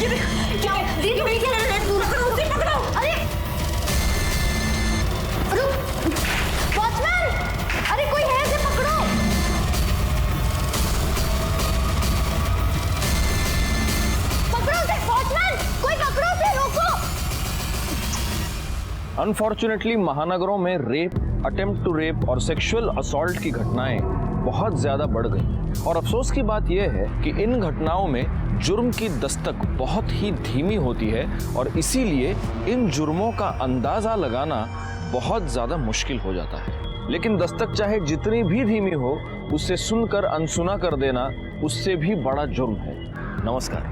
क्या पकड़ो। अरे वॉचमैन, अरे कोई है, इसे पकड़ो। पकड़ो उसे वॉचमैन, कोई पकड़ो उसे, रोको। अनफॉर्चुनेटली महानगरों में रेप, अटेम्प्ट टू रेप और सेक्सुअल असॉल्ट की घटनाएं बहुत ज्यादा बढ़ गई और अफसोस की बात यह है कि इन घटनाओं में जुर्म की दस्तक बहुत ही धीमी होती है और इसीलिए इन जुर्मों का अंदाजा लगाना बहुत ज्यादा मुश्किल हो जाता है। लेकिन दस्तक चाहे जितनी भी धीमी हो, उसे सुनकर अनसुना कर देना उससे भी बड़ा जुर्म है। नमस्कार,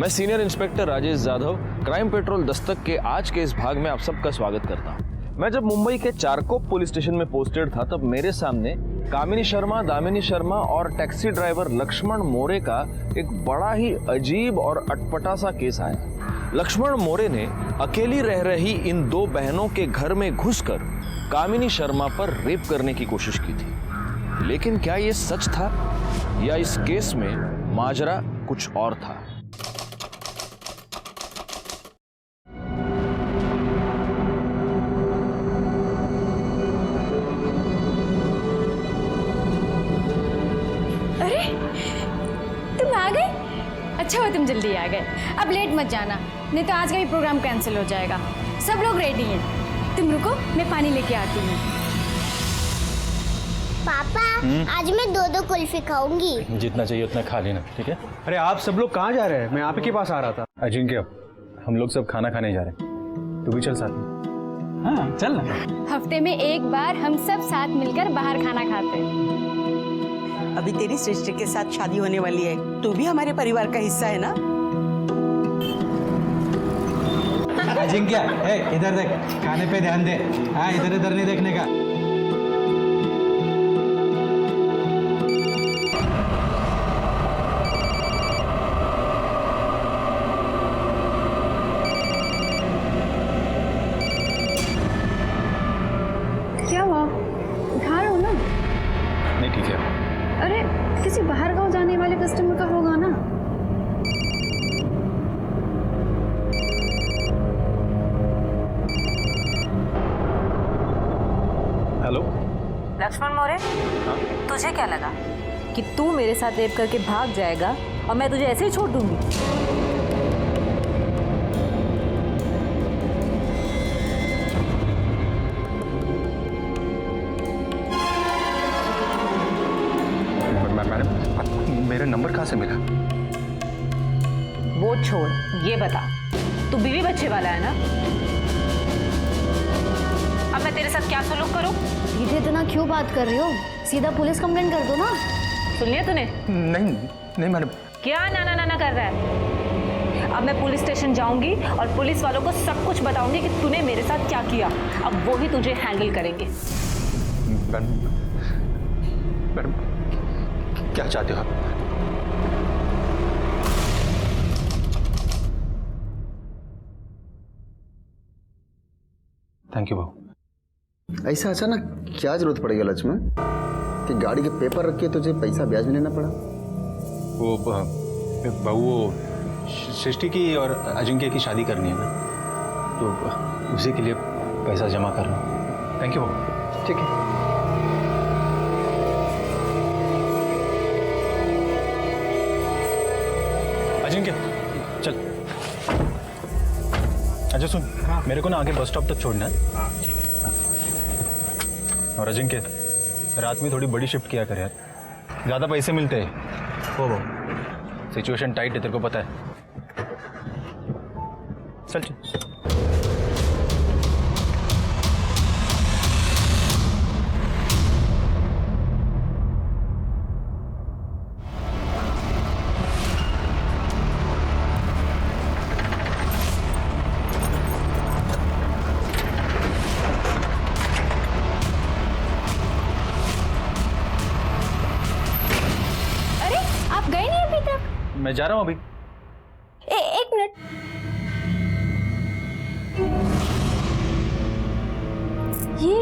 मैं senior inspector Rajesh Yadav crime petrol Dastak के आज के इस भाग में आप सबका स्वागत करता हूं। मैं जब मुंबई के चारकोप पुलिस स्टेशन में पोस्टेड था तब मेरे सामने कामिनी शर्मा, दामिनी शर्मा और टैक्सी ड्राइवर लक्ष्मण मोरे का एक बड़ा ही अजीब और अटपटा सा केस आया। लक्ष्मण मोरे ने अकेली रह रही इन दो बहनों के घर में घुसकर कामिनी शर्मा पर रेप करने की कोशिश की थी। लेकिन क्या ये सच था या इस केस में माजरा कुछ और था? अच्छा हुआ तुम जल्दी आ गए। अब लेट मत जाना, नहीं तो आज का भी प्रोग्राम कैंसिल हो जाएगा। सब लोग रेडी हैं, तुम रुको, मैं पानी लेके आती हूँ। पापा आज मैं 2-2 कुल्फी खाऊंगी। जितना चाहिए उतना खा लेना, ठीक है? अरे आप सब लोग कहाँ जा रहे हैं? मैं आप ही के पास आ रहा था। अजिंक्य, हम लोग सब खाना खाने जा रहे हैं, तू भी चल साथ में। हाँ चल ना। हफ्ते में एक बार हम सब साथ मिलकर बाहर खाना खाते हैं। अभी तेरी सृष्टि के साथ शादी होने वाली है, तू भी हमारे परिवार का हिस्सा है ना। अजिंक्य, इधर देख, खाने पे ध्यान दे। हाँ, इधर इधर नहीं देखने का। क्या हुआ, उठा रहे हो ना? नहीं ठीक है। अरे किसी बाहर गांव जाने वाले कस्टमर का होगा ना। हेलो लक्ष्मण मोरे, तुझे क्या लगा कि तू मेरे साथ रेप करके भाग जाएगा और मैं तुझे ऐसे ही छोड़ दूंगी? मैडम, मेरा नंबर कहाँ से मिला? वो छोड़, ये बता, तू बीवी बच्चे वाला है ना? अब मैं तेरे साथ क्या सुलूक करूं? दीदी इतना क्यों बात कर रही हो? सीधा पुलिस कंप्लेंट कर दो ना। सुन लिया तूने? नहीं नहीं मैडम। क्या ना ना कर रहा है? अब मैं पुलिस स्टेशन जाऊंगी और पुलिस वालों को सब कुछ बताऊंगी कि तूने मेरे साथ क्या किया। अब वो ही तुझे हैंडल करेंगे। मैडम, क्या चाहते हो आप? थैंक यू भाऊ। ऐसा अचानक क्या जरूरत पड़ गई लक्ष्मण कि गाड़ी के पेपर रख के तुझे पैसा ब्याज में लेना पड़ा? वो बहू, वो सृष्टि की और अजिंक्य की शादी करनी है ना, तो उसी के लिए पैसा जमा कर रहा हूँ। थैंक यू भाऊ। ठीक है। अजिंक्य चल। अच्छा सुन, मेरे को ना आगे बस स्टॉप तक छोड़ना है। और अजिंक्य, रात में थोड़ी बड़ी शिफ्ट किया कर यार, ज़्यादा पैसे मिलते हैं। हो सिचुएशन टाइट है, तेरे को पता है। चल चल। मैं जा रहा हूँ अभी। एक मिनट, ये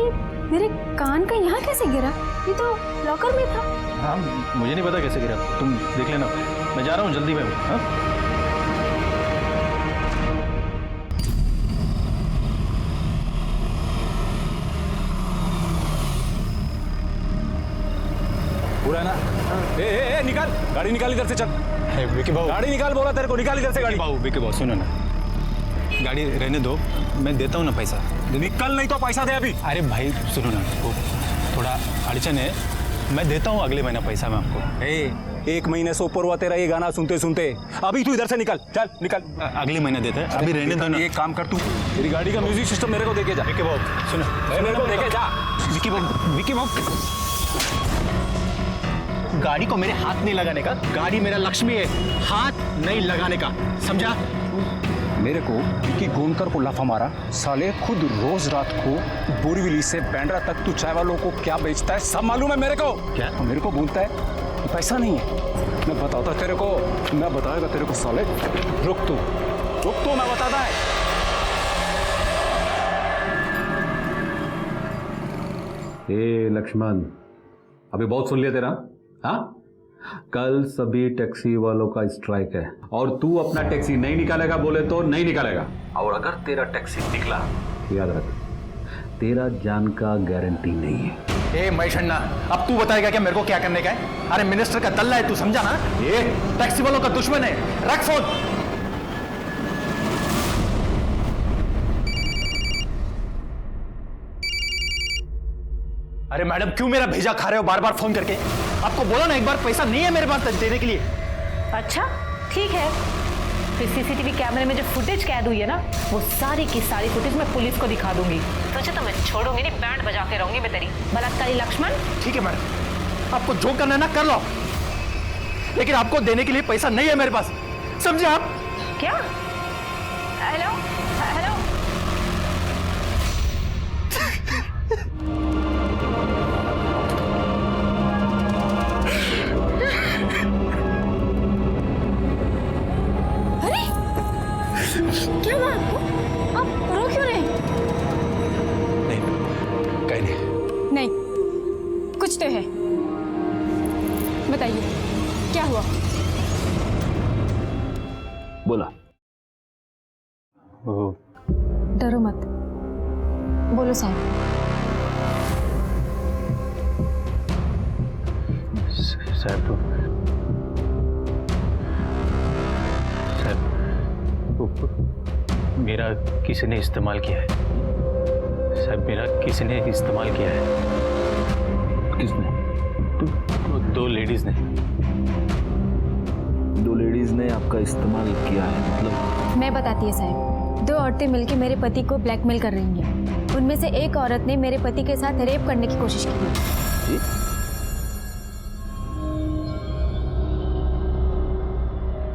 मेरे कान का यहाँ कैसे गिरा? ये तो लॉकर में था। हाँ, मुझे नहीं पता कैसे गिरा, तुम देख लेना। मैं जा रहा हूँ, जल्दी में हूँ। हाँ? पूरा है ना? ए, निकाल गाड़ी, निकाल इधर से, चल। विकी भाऊ, गाड़ी निकाल, बोला तेरे को, निकाल इधर से गाड़ी। विकी भाऊ सुनो ना, गाड़ी रहने दो, मैं देता हूँ ना पैसा। निकल, नहीं तो पैसा दे अभी। अरे भाई सुनो ना, वो थोड़ा अड़चन है, मैं देता हूँ अगले महीना पैसा मैं आपको। एक महीने से ऊपर हुआ तेरा ये गाना सुनते सुनते। अभी तू इधर से निकल, चल निकल। अगले महीने देते हैं, अभी रहने दो ना। एक काम कर, तू तेरी गाड़ी का म्यूजिक सिस्टम मेरे को देके जा। विकी भाऊ सुनो, मेरे को देके जा। विकी भाऊ गाड़ी को मेरे हाथ नहीं लगाने का, गाड़ी मेरा लक्ष्मी है, हाथ नहीं लगाने का, समझा? मेरे को विकी गोनकर को लाफा मारा, साले खुद रोज रात को बोरीवली से बैंड्रा तक तू चाय वालों को क्या बेचता है सब मालूम है मेरे को। क्या? मेरे को बोलता है पैसा नहीं है। मैं बताता तेरे को, मैं बताएगा तेरे को साले। रुक तू, मैं बताता है। ए लक्ष्मण, अभी बहुत सुन लिया तेरा। हाँ, कल सभी टैक्सी वालों का स्ट्राइक है और तू अपना टैक्सी नहीं निकालेगा बोले तो नहीं निकालेगा, और अगर तेरा टैक्सी निकला याद रख, तेरा जान का गारंटी नहीं है। ए मैशन्ना, अब तू बताएगा क्या मेरे को क्या करने का है? अरे मिनिस्टर का दल्ला है तू, समझा ना? ये टैक्सी वालों का दुश्मन है, रख फोन। अरे मैडम क्यों मेरा भेजा खा रहे हो बार बार फोन करके? आपको बोला ना एक बार, पैसा नहीं है मेरे पास देने के लिए। अच्छा ठीक है, फिर सीसीटीवी कैमरे में जो फुटेज कैद हुई है ना, वो सारी की सारी फुटेज मैं पुलिस को दिखा दूंगी। तुझे तो मैं छोड़ूंगी नहीं, बैंड बजा के रहूंगी मैं तेरी। बलात्कारी लक्ष्मण। ठीक है मैडम, आपको जो करना है ना कर लो, लेकिन आपको देने के लिए पैसा नहीं है मेरे पास, समझे आप? क्या? Hello hello. क्या हुआ आपको? आप रो क्यों रहे? नहीं, कहीं नहीं। नहीं, कुछ तो है, बताइए क्या हुआ? बोला। वो डरो मत, बोलो साहब। साहब मेरा किसी ने इस्तेमाल किया है साहब, मेरा किसी ने इस्तेमाल किया है। किसने? दो लेडीज ने। दो लेडीज ने आपका इस्तेमाल किया है मतलब? मैं बताती है साहब, दो औरतें मिलकर मेरे पति को ब्लैकमेल कर रही हैं। उनमें से एक औरत ने मेरे पति के साथ रेप करने की कोशिश की है।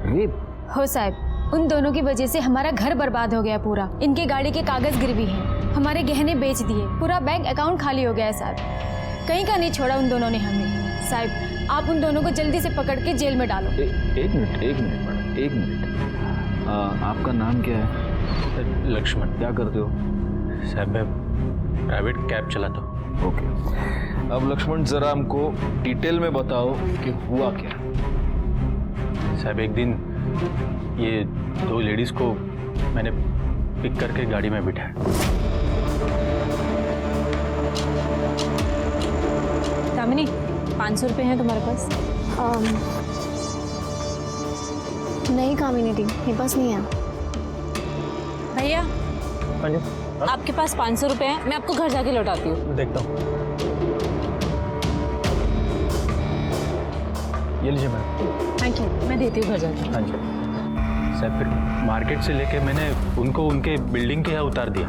रेप? हो साहब, उन दोनों की वजह से हमारा घर बर्बाद हो गया पूरा। इनके गाड़ी के कागज गिरवी हैं, हमारे गहने बेच दिए, पूरा बैंक अकाउंट खाली हो गया है साहब। कहीं का नहीं छोड़ा उन दोनों ने हमें। साहब आप उन दोनों को जल्दी से पकड़ के जेल में डालो। एक मिनट मैडम, एक मिनट। आपका नाम क्या है? लक्ष्मण। क्या करते हो? साहब मैं प्राइवेट कैब चलाता हूँ। ओके, अब लक्ष्मण जरा हमको डिटेल में बताओ कि हुआ क्या। साहब एक दिन ये दो लेडीज को मैंने पिक करके गाड़ी में बिठाया। दामिनी, 500 रुपए हैं तुम्हारे पास? नहीं कामिनी दी, मेरे पास नहीं है। भैया आपके पास 500 रुपए हैं, मैं आपको घर जाके लौटाती हूँ। देखता हूँ। ये लीजिए मैम। थैंक यू, मैं देती हूँ घर जाके। हाँ जी साहब, फिर मार्केट से लेके मैंने उनको उनके बिल्डिंग के यहाँ उतार दिया।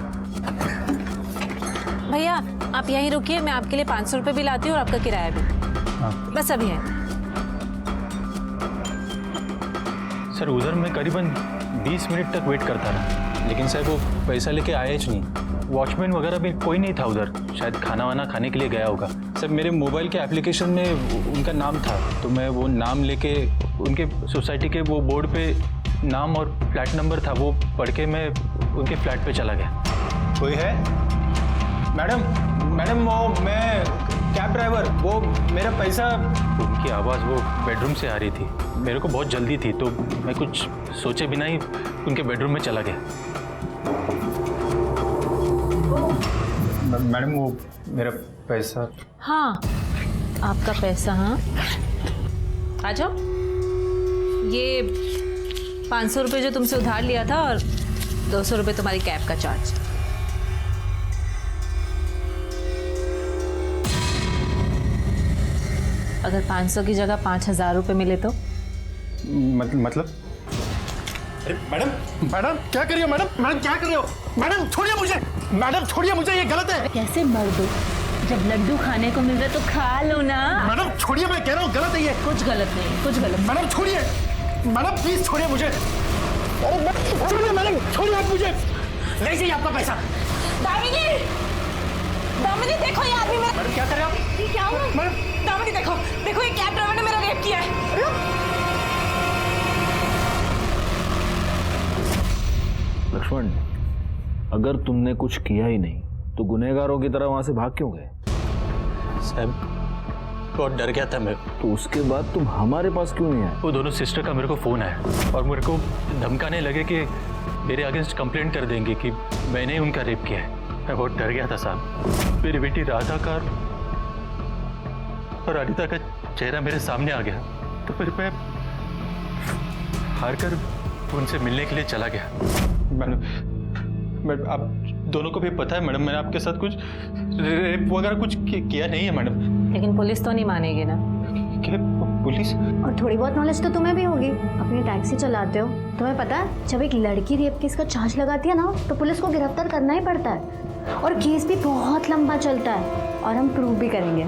भैया आप यहीं रुकिए, मैं आपके लिए 500 रुपए भी लाती हूँ और आपका किराया भी। हाँ बस अभी है। सर उधर मैं करीबन 20 मिनट तक वेट करता रहा, लेकिन सर वो पैसा लेके आया ही नहीं। वॉचमैन वगैरह भी कोई नहीं था उधर, शायद खाना वाना खाने के लिए गया होगा। सर मेरे मोबाइल के एप्लीकेशन में उनका नाम था, तो मैं वो नाम लेके उनके सोसाइटी के वो बोर्ड पे नाम और फ्लैट नंबर था, वो पढ़ के मैं उनके फ्लैट पे चला गया। कोई है? मैडम वो मैं कैब ड्राइवर, वो मेरा पैसा। उनकी आवाज़ वो बेडरूम से आ रही थी, मेरे को बहुत जल्दी थी तो मैं कुछ सोचे बिना ही उनके बेडरूम में चला गया। मैडम वो मेरा पैसा। हाँ आपका पैसा। हाँ आ जाओ। ये 500 रुपये जो तुमसे उधार लिया था और 200 रुपये तुम्हारी कैब का चार्ज। अगर 500 की जगह 5000 रुपये मिले तो? मतलब अरे मैडम, मैडम क्या कर रही हो? मैडम, मैडम क्या कर रही हो? मैडम छोड़िए मुझे, मैडम छोड़िए मुझे, ये गलत है। कैसे मर दो? जब लड्डू खाने को मिल रहा है तो खा लो ना। मैडम छोड़िए, मैं कह रहा हूँ गलत है ये। कुछ गलत नहीं, कुछ गलत। मैडम छोड़िए, मैडम प्लीज छोड़िए मुझे। छोड़िए मैडम, छोड़िए आप मुझे। नहीं चाहिए आपका पैसा। दामिनी, दामिनी देखो ये आदमी मेरा। मैडम क्या कर रहे हो आप? ये क्या हुआ? मैडम दामिनी देखो, देखो ये कैब ड्राइवर ने मेरा रेप किया है। लक्ष्मण, अगर तुमने कुछ किया ही नहीं तो गुनहगारों की तरह वहां से भाग क्यों गए? साहब बहुत डर गया था मैं। तो उसके बाद तुम हमारे पास क्यों नहीं आए? वो दोनों सिस्टर का मेरे को फ़ोन आया और मेरे को धमकाने लगे कि मेरे अगेंस्ट कंप्लेंट कर देंगे कि मैंने ही उनका रेप किया है। मैं बहुत डर गया था साहब। मेरी बेटी राधा का और अनिता का चेहरा मेरे सामने आ गया तो फिर मैं हार कर उनसे मिलने के लिए चला गया। मैडम, आप दोनों को भी पता है मैडम, मैंने आपके साथ कुछ रेप वगैरह कुछ किया नहीं है मैडम। लेकिन पुलिस तो नहीं मानेगी ना। क्या पुलिस? और थोड़ी बहुत नॉलेज तो तुम्हें भी होगी, अपनी टैक्सी चलाते हो। तुम्हें पता है जब एक लड़की रेप केस का चार्ज लगाती है ना तो पुलिस को गिरफ्तार करना ही पड़ता है और केस भी बहुत लंबा चलता है। और हम प्रूव भी करेंगे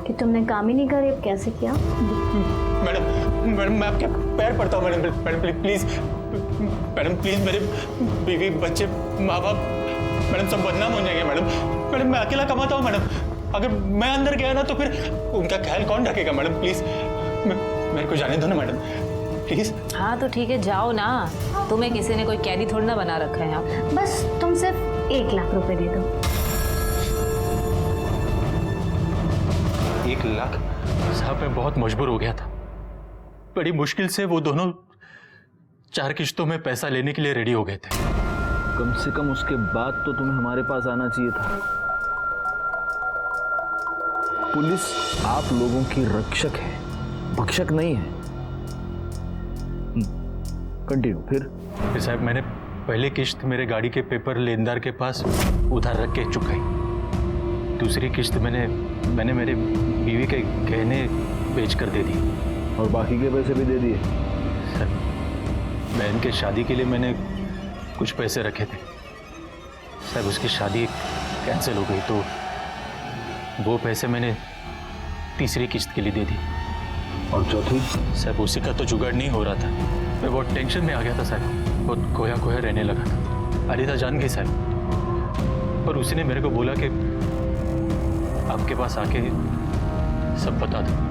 कि तुमने कामिनी का रेप कैसे किया। मैडम, मैडम मैं आपके पैर पड़ता हूँ madam, madam please, madam please, मेरे बीवी बच्चे माँ बाप मैडम सब बदनाम हो जाएंगे मैडम। मैडम मैं अकेला कमाता हूँ मैडम, अगर मैं अंदर गया ना तो फिर उनका ख्याल कौन रखेगा मैडम? प्लीज मेरे को जाने दो ना मैडम, प्लीज। हाँ तो ठीक है, जाओ ना। तुम्हें किसी ने कोई कैदी थोड़ी ना बना रखा है यहाँ। बस तुम सिर्फ 1 लाख रुपए दे दो। 1 लाख? साहब मैं बहुत मजबूर हो गया था। बड़ी मुश्किल से वो दोनों 4 किश्तों में पैसा लेने के लिए रेडी हो गए थे। कम से कम उसके बाद तो तुम्हें हमारे पास आना चाहिए था। पुलिस आप लोगों की रक्षक है, भक्षक नहीं है। कंटिन्यू। फिर साहब मैंने पहली किश्त मेरे गाड़ी के पेपर लेनदार के पास उधार रख के चुकाई। दूसरी किश्त मैंने मेरे बीवी के गहने बेच कर दे दी। और बाकी के पैसे भी दे दिए? सर बहन के शादी के लिए मैंने कुछ पैसे रखे थे साहब, उसकी शादी कैंसिल हो गई तो वो पैसे मैंने तीसरी किश्त के लिए दे दी। और चौथी? साहब उसी का तो जुगाड़ नहीं हो रहा था। मैं बहुत टेंशन में आ गया था साहब, बहुत खोया खोया रहने लगा था। अनिता जान गई साहब और उसने मेरे को बोला कि आपके पास आके सब बता दो।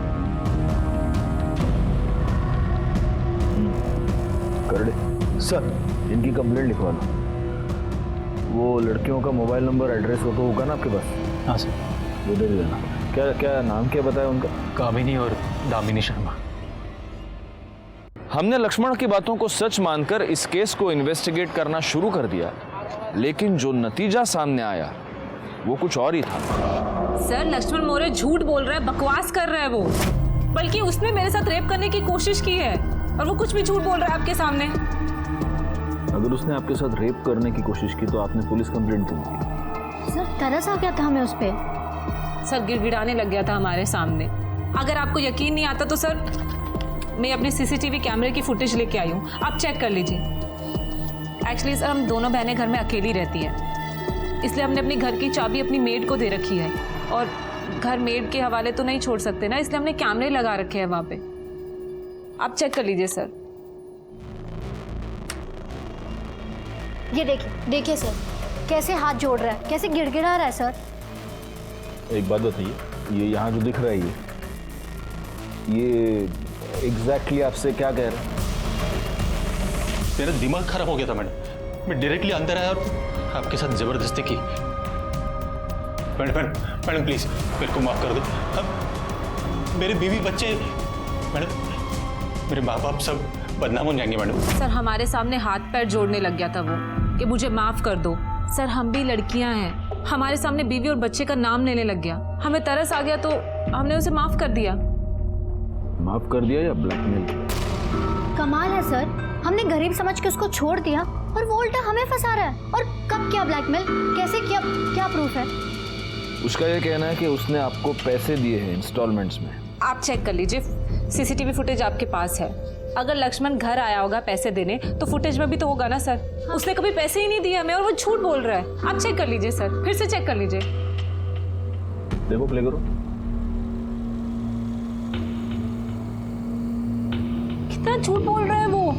कर दे सर, इनकी कंप्लेंट लिखवा लो। वो लड़कियों का मोबाइल नंबर एड्रेस हो तो होगा ना आपके पास? हाँ सर। वो दे देना। क्या क्या नाम क्या बताया उनका? कामिनी और दामिनी शर्मा। हमने लक्ष्मण की बातों को सच मानकर इस केस को इन्वेस्टिगेट करना शुरू कर दिया, लेकिन जो नतीजा सामने आया वो कुछ और ही था। सर लक्ष्मण मौर्य झूठ बोल रहा है, बकवास कर रहा है वो। बल्कि उसने मेरे साथ रेप करने की कोशिश की है और वो कुछ भी झूठ बोल रहा है आपके सामने। अगर उसने आपके साथ रेप करने की कोशिश की तो आपने पुलिस कंप्लेंट क्यों की? सर तरस आ गया था हमें उस पे। सर गिड़गिड़ाने लग गया था हमारे सामने। अगर आपको यकीन नहीं आता तो सर मैं अपने सीसीटीवी कैमरे की फुटेज लेके आई हूँ, आप चेक कर लीजिए। एक्चुअली सर हम दोनों बहनें घर में अकेली रहती हैं, इसलिए हमने अपनी घर की चाबी अपनी मेड को दे रखी है और घर मेड के हवाले तो नहीं छोड़ सकते ना, इसलिए हमने कैमरे लगा रखे हैं वहाँ पे। आप चेक कर लीजिए सर। ये देखिए सर कैसे हाथ जोड़ रहा है, कैसे गिड़गिड़ा रहा है सर। एक बात बताइए, ये यहाँ जो दिख रहा है ये एग्जैक्टली आपसे क्या कह रहा है? मेरा दिमाग खराब हो गया था मैडम। मैं डायरेक्टली अंदर आया और आपके साथ जबरदस्ती की। मैडम प्लीज मेरे को माफ कर दो। अब मेरे बीवी बच्चे मैडम, मेरे माँ बाप सब बदनाम हो जाएंगे मैडम। सर हमारे सामने हाथ पैर जोड़ने लग गया था वो कि मुझे माफ कर दो। सर हम भी लड़कियां हैं, हमारे सामने बीवी और बच्चे का नाम लेने लग गया। हमें तरस आ गया तो हमने उसे माफ कर दिया। माफ कर दिया या ब्लैकमेल किया? कमाल है सर, हमने गरीब समझ के उसको छोड़ दिया और वो उल्टा हमें फंसा रहा है। और कब किया ब्लैकमेल, कैसे किया, क्या प्रूफ है? उसका ये कहना है कि उसने आपको पैसे दिए हैं इंस्टॉलमेंट्स में। आप चेक कर लीजिए, सीसीटीवी फुटेज आपके पास है। अगर लक्ष्मण घर आया होगा पैसे देने तो फुटेज में भी तो होगा ना सर। उसने कभी पैसे ही नहीं दिए हमें और वो झूठ बोल रहा है। आप चेक कर लीजिए सर, फिर से चेक कर लीजिए। देखो, प्ले करो। कितना झूठ बोल रहा है वो।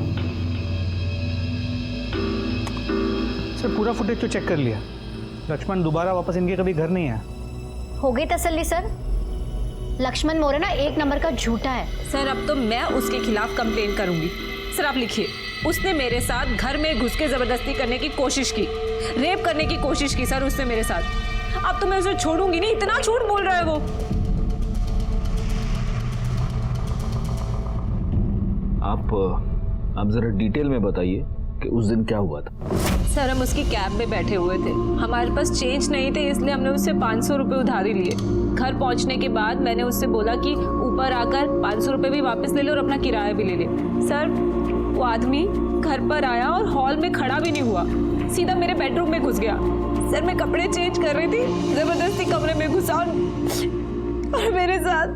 सर पूरा फुटेज तो चेक कर लिया। लक्ष्मण दोबारा वापस इनके कभी घर नहीं आया। हो गई तसल्ली सर? लक्ष्मण मोरे ना एक नंबर का झूठा है। सर अब तो मैं उसके खिलाफ कंप्लेन करूंगी। सर आप लिखिए, उसने मेरे साथ घर में घुस के जबरदस्ती करने की कोशिश की, रेप करने की कोशिश की सर उसने मेरे साथ। अब तो मैं उसे छोड़ूंगी नहीं, इतना झूठ बोल रहा है वो। आप जरा डिटेल में बताइए कि उस दिन क्या हुआ था। सर हम उसकी कैब में बैठे हुए थे, हमारे पास चेंज नहीं थे, इसलिए हमने उससे 500 रुपये उधारी लिए। घर पहुंचने के बाद मैंने उससे बोला कि ऊपर आकर 500 रुपये भी वापस ले ले और अपना किराया भी ले ले। सर वो आदमी घर पर आया और हॉल में खड़ा भी नहीं हुआ, सीधा मेरे बेडरूम में घुस गया। सर मैं कपड़े चेंज कर रही थी, जबरदस्ती कमरे में घुसा और मेरे साथ।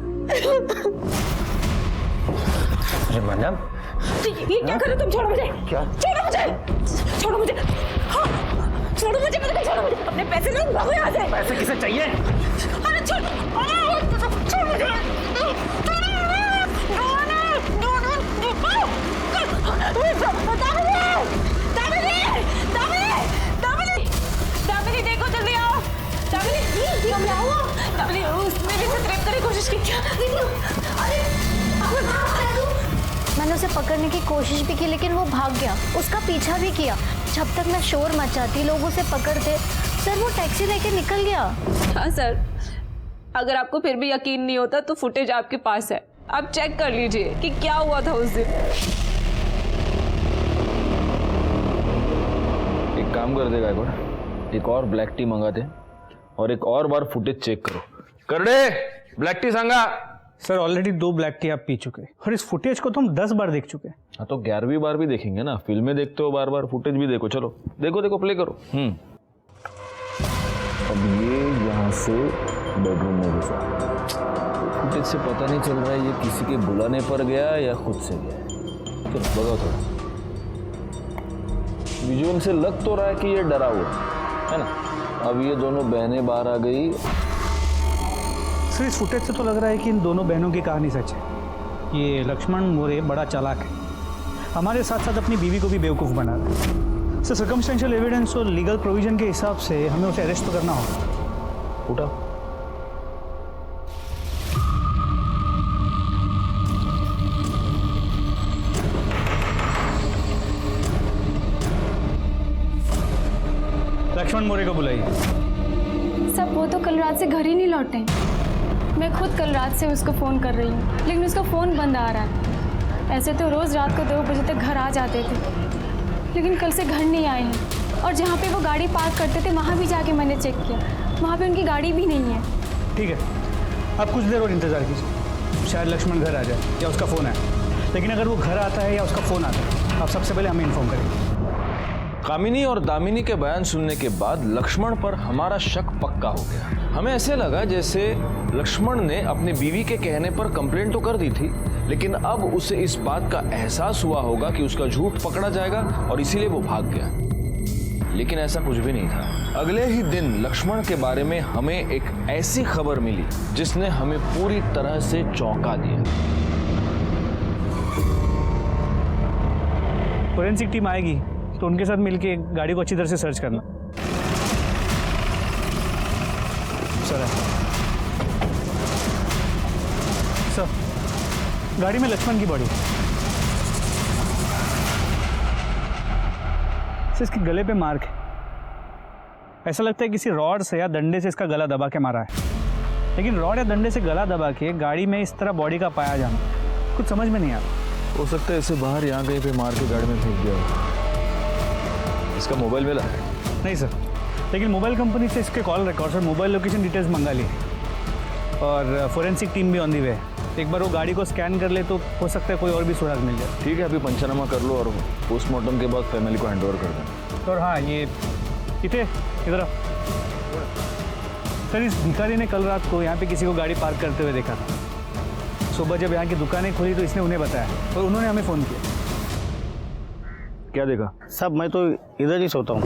अरे मैडम, ये क्या कर रहे हो तुम? छोड़ो मुझे। क्या? छोड़ो मुझे, छोड़ो मुझे। हाँ, छोड़ो मुझे, छोड़ो मुझे। अपने पैसे दो, भागो यहाँ से। पैसे किसे चाहिए? अरे छोड़ मुझे। दामिनी देखो, जल्दी आओ। दामिनी क्या हुआ? दामिनी उसने भी रेप करने की कोशिश की क्या? मैंने उसे पकड़ने की कोशिश भी की लेकिन वो भाग गया। उसका पीछा भी किया। जब तक मैं शोर मचाती, लोग उसे पकड़ते, सर वो टैक्सी लेके निकल गया। हाँ सर, अगर आपको फिर भी यकीन नहीं होता तो फुटेज आपके पास है, आप चेक कर लीजिए कि क्या हुआ था उस दिन। एक काम कर देगा, एक और ब्लैक टी मंगाते और एक और बार फुटेज चेक करो। कर दे, ब्लैक टी सांगा। सर ऑलरेडी 2 ब्लैक टी आप पी चुके और इस फुटेज को तो हम 10 बार देख चुके हैं। हाँ तो 11वीं बार भी देखेंगे ना, फिल्में देखते हो बार बार, फुटेज भी देखो। चलो देखो देखो, प्ले करो। अब ये यहाँ से बेडरूम में घुसा, फुटेज से पता नहीं चल रहा है ये किसी के बुलाने पर गया या खुद से गया। चलो बताओ थोड़ा, विजुअल से लग तो रहा है कि ये डरा हुआ है ना। अब ये दोनों बहनें बाहर आ गई। सर इस फुटेज से तो लग रहा है कि इन दोनों बहनों की कहानी सच है। ये लक्ष्मण मोरे बड़ा चालाक है, हमारे साथ साथ अपनी बीवी को भी बेवकूफ़ बना रहा है। सर सर्कमस्टेंशियल एविडेंस और लीगल प्रोविजन के हिसाब से हमें उसे अरेस्ट तो करना होगा। उठा लक्ष्मण मोरे को बुलाइए। सब वो तो कल रात से घर ही नहीं लौटे। मैं खुद कल रात से उसको फ़ोन कर रही हूँ लेकिन उसका फ़ोन बंद आ रहा है। ऐसे तो रोज़ रात को 2 बजे तक घर आ जाते थे, लेकिन कल से घर नहीं आए हैं। और जहाँ पे वो गाड़ी पार्क करते थे वहाँ भी जाके मैंने चेक किया, वहाँ पे उनकी गाड़ी भी नहीं है। ठीक है, आप कुछ देर और इंतज़ार कीजिए, शायद लक्ष्मण घर आ जाए या उसका फ़ोन आए। लेकिन अगर वो घर आता है या उसका फ़ोन आता है, आप सबसे पहले हमें इन्फॉर्म करेंगे। कामिनी और दामिनी के बयान सुनने के बाद लक्ष्मण पर हमारा शक पक्का हो गया। हमें ऐसे लगा जैसे लक्ष्मण ने अपनी बीवी के कहने पर कंप्लेंट तो कर दी थी, लेकिन अब उसे इस बात का एहसास हुआ होगा कि उसका झूठ पकड़ा जाएगा और इसीलिए वो भाग गया। लेकिन ऐसा कुछ भी नहीं था। अगले ही दिन लक्ष्मण के बारे में हमें एक ऐसी खबर मिली जिसने हमें पूरी तरह से चौंका दिया। फोरेंसिक टीम आएगी तो उनके साथ मिलके गाड़ी को अच्छी तरह से सर्च करना। सर गाड़ी में लक्ष्मण की बॉडी, इसके गले पे मार्क है। ऐसा लगता है किसी रॉड से या डंडे से इसका गला दबा के मारा है। लेकिन रॉड या डंडे से गला दबा के गाड़ी में इस तरह बॉडी का पाया जाना कुछ समझ में नहीं आता। हो सकता है इसे बाहर यहाँ कहीं पे मार के गाड़ी में फेंक दिया हो। इसका मोबाइल मिला? नहीं सर, लेकिन मोबाइल कंपनी से इसके कॉल रिकॉर्ड्स और मोबाइल लोकेशन डिटेल्स मंगा ली और फोरेंसिक टीम भी ऑन दी वे। एक बार वो गाड़ी को स्कैन कर ले तो हो सकता है कोई और भी सुराग मिल जाए। ठीक है, अभी पंचनामा कर लो और पोस्टमार्टम के बाद फैमिली को हैंड ओवर कर दें। और हाँ, ये इधर सर, इस भिखारी ने कल रात को यहाँ पे किसी को गाड़ी पार्क करते हुए देखा था। सुबह जब यहाँ की दुकानें खुली तो इसने उन्हें बताया और उन्होंने हमें फ़ोन किया। क्या देखा? सब मैं तो इधर ही सोता हूँ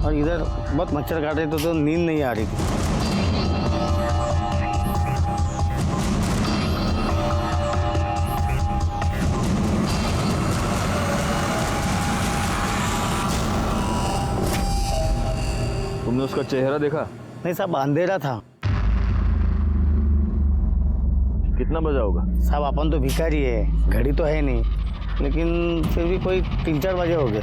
और इधर बहुत मच्छर काट रहे थे तो नींद नहीं आ रही थी। तुमने उसका चेहरा देखा? नहीं साहब, अंधेरा था। कितना बजा होगा? साहब अपन तो भिखारी है, घड़ी तो है नहीं, लेकिन फिर भी कोई 3-4 बजे हो गए।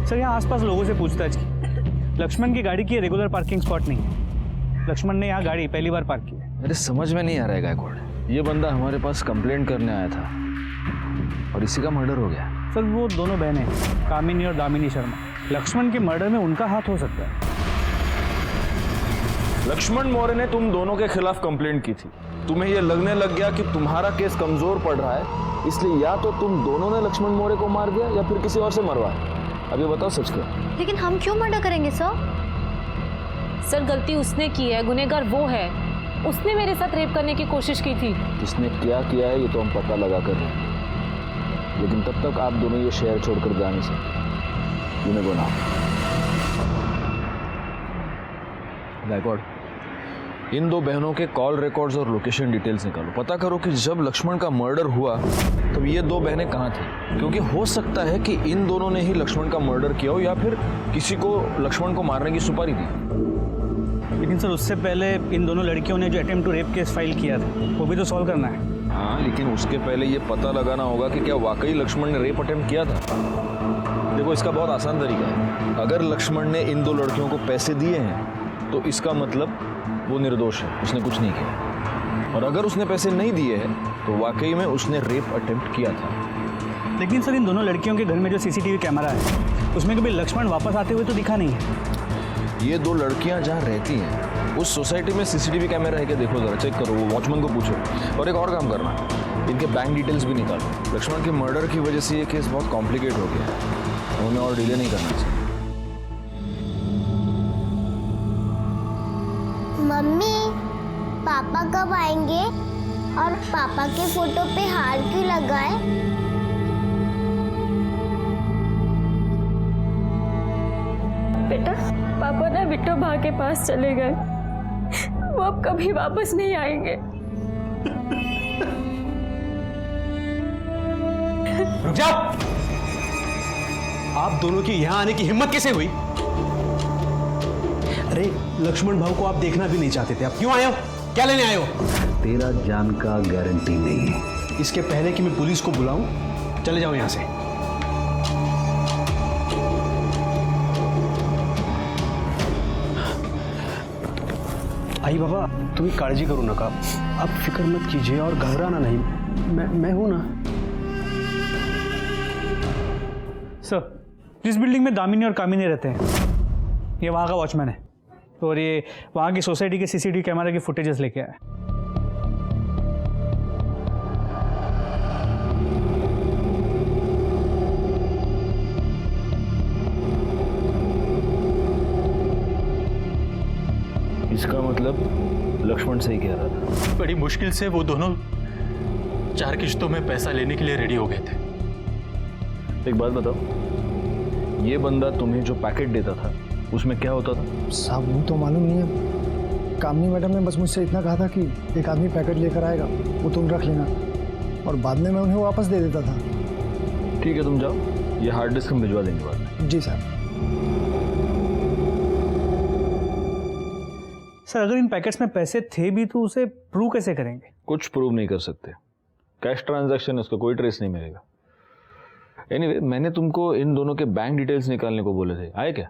सर, यहाँ आसपास लोगों से पूछताछ की। लक्ष्मण की गाड़ी की रेगुलर पार्किंग स्पॉट नहीं है। लक्ष्मण ने यहाँ गाड़ी पहली बार पार्क की है। मेरे समझ में नहीं आ रहा है गायकवाड़, ये बंदा हमारे पास कंप्लेंट करने आया था और इसी का मर्डर हो गया। सर, वो दोनों बहनें हैं, कामिनी और दामिनी शर्मा। लक्ष्मण के मर्डर में उनका हाथ हो सकता है। लक्ष्मण मौर्य ने तुम दोनों के खिलाफ कंप्लेंट की थी। तुम्हें यह लगने लग गया कि तुम्हारा केस कमजोर पड़ रहा है, इसलिए या तो तुम दोनों ने लक्ष्मण मौर्य को मार दिया या फिर किसी और से मरवाया। अब ये बताओ सच क्या? लेकिन हम क्यों मर्डर करेंगे सर? सर, गलती उसने की है, गुनहगार वो है। उसने मेरे साथ रेप करने की कोशिश की थी। किसने क्या किया है ये तो हम पता लगा कर रहे हैं, लेकिन तब तक आप दोनों ये शहर छोड़कर जा नहीं सकते। तुम्हें को नाम गायकवाड़, इन दो बहनों के कॉल रिकॉर्ड्स और लोकेशन डिटेल्स निकालो। पता करो कि जब लक्ष्मण का मर्डर हुआ तब ये दो बहनें कहाँ थी, क्योंकि हो सकता है कि इन दोनों ने ही लक्ष्मण का मर्डर किया हो या फिर किसी को लक्ष्मण को मारने की सुपारी दी। लेकिन सर, उससे पहले इन दोनों लड़कियों ने जो attempt to rape case file किया था वो भी तो सॉल्व करना है। हाँ, लेकिन उसके पहले ये पता लगाना होगा कि क्या वाकई लक्ष्मण ने रेप अटेम्प्ट किया था। देखो, इसका बहुत आसान तरीका है। अगर लक्ष्मण ने इन दो लड़कियों को पैसे दिए हैं तो इसका मतलब वो निर्दोष है, उसने कुछ नहीं किया। और अगर उसने पैसे नहीं दिए हैं तो वाकई में उसने रेप अटेम्प्ट किया था। लेकिन सर, इन दोनों लड़कियों के घर में जो सीसीटीवी कैमरा है उसमें कभी लक्ष्मण वापस आते हुए तो दिखा नहीं है। ये दो लड़कियां जहाँ रहती हैं उस सोसाइटी में सीसीटीवी कैमरा है क्या? देखो जरा, चेक करो, वो वॉचमैन को पूछो। और एक और काम करना, इनके बैंक डिटेल्स भी निकालो। लक्ष्मण के मर्डर की वजह से ये केस बहुत कॉम्प्लिकेट हो गया है, उन्हें और डिले नहीं करना चाहिए। मम्मी, पापा कब आएंगे? और पापा के फोटो पे हार क्यों लगाए? बेटा, पापा ना बिट्टो भा के पास चले गए, वो अब कभी वापस नहीं आएंगे। रुक जाओ! आप दोनों की यहां आने की हिम्मत कैसे हुई? अरे, लक्ष्मण भाऊ को आप देखना भी नहीं चाहते थे, आप क्यों आए हो? क्या लेने आए हो? तेरा जान का गारंटी नहीं है। इसके पहले कि मैं पुलिस को बुलाऊं, चले जाओ यहां से। आई बाबा, तुम्ही काळजी करू नका, आप फिक्र मत कीजिए और घबराना नहीं, मैं हूं ना। सर, जिस बिल्डिंग में दामिनी और कामिनी रहते हैं ये वहाँ का वॉचमैन है और ये वहाँ की सोसाइटी के सीसीटीवी कैमरा की फुटेजेस लेके आया। इसका मतलब लक्ष्मण सही कह रहा था। बड़ी मुश्किल से वो दोनों 4 किश्तों में पैसा लेने के लिए रेडी हो गए थे। एक बात बताओ, ये बंदा तुम्हें जो पैकेट देता था उसमें क्या होता था? साहब, वो तो मालूम नहीं है। कामनी मैडम ने बस मुझसे इतना कहा था कि एक आदमी पैकेट लेकर आएगा, वो तुम रख लेना, और बाद में मैं उन्हें वापस दे देता था। ठीक है, तुम जाओ, ये हार्ड डिस्क हम भिजवा देंगे बाद में। जी साहब। सर, अगर इन पैकेट्स में पैसे थे भी तो उसे प्रूव कैसे करेंगे? कुछ प्रूव नहीं कर सकते, कैश ट्रांजैक्शन है, उसका कोई ट्रेस नहीं मिलेगा। एनीवे, मैंने तुमको इन दोनों के बैंक डिटेल्स निकालने को बोले थे, आए क्या?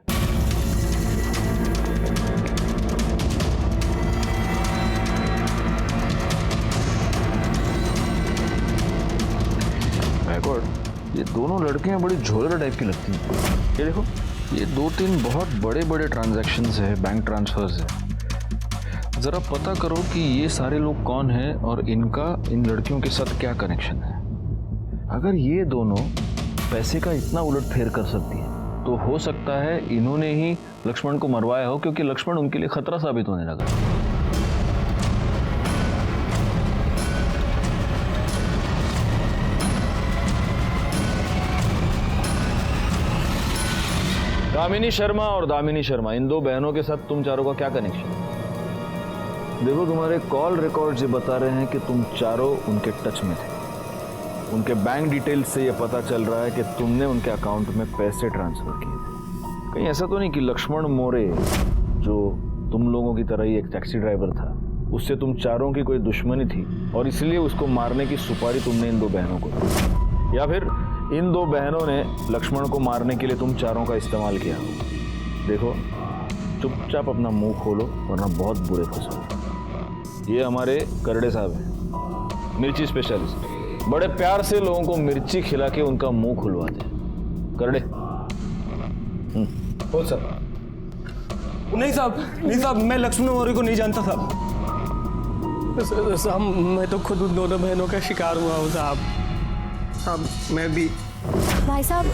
ये दोनों लड़कियां बड़ी झोलर टाइप की लगती हैं। ये देखो, ये 2-3 बहुत बड़े बड़े ट्रांजैक्शंस है, बैंक ट्रांसफर्स है। ज़रा पता करो कि ये सारे लोग कौन हैं और इनका इन लड़कियों के साथ क्या कनेक्शन है। अगर ये दोनों पैसे का इतना उलटफेर कर सकती हैं तो हो सकता है इन्होंने ही लक्ष्मण को मरवाया हो, क्योंकि लक्ष्मण उनके लिए खतरा साबित होने लगा। कामिनी शर्मा और दामिनी शर्मा, इन दो बहनों के साथ तुम चारों का क्या कनेक्शन है? देखो, तुम्हारे कॉल रिकॉर्ड्स ये बता रहे हैं कि तुम चारों उनके टच में थे। उनके बैंक डिटेल्स से ये पता चल रहा है कि तुमने उनके अकाउंट में पैसे ट्रांसफर किए थे। कहीं ऐसा तो नहीं कि लक्ष्मण मोरे, जो तुम लोगों की तरह ही एक टैक्सी ड्राइवर था, उससे तुम चारों की कोई दुश्मनी थी और इसलिए उसको मारने की सुपारी तुमने इन दो बहनों को दी? या फिर इन दो बहनों ने लक्ष्मण को मारने के लिए तुम चारों का इस्तेमाल किया? देखो, चुपचाप अपना मुंह खोलो वरना बहुत बुरे फंसोगे। ये हमारे करड़े साहब हैं, मिर्ची स्पेशलिस्ट। बड़े प्यार से लोगों को मिर्ची खिला के उनका मुंह खुलवा दे। करड़े। बोल सर। नहीं साहब, मैं लक्ष्मण मौर्य को नहीं जानता साहब। साहब, मैं तो खुद उन दोनों बहनों का शिकार हुआ हूँ साहब। मैं भी। भाई साहब।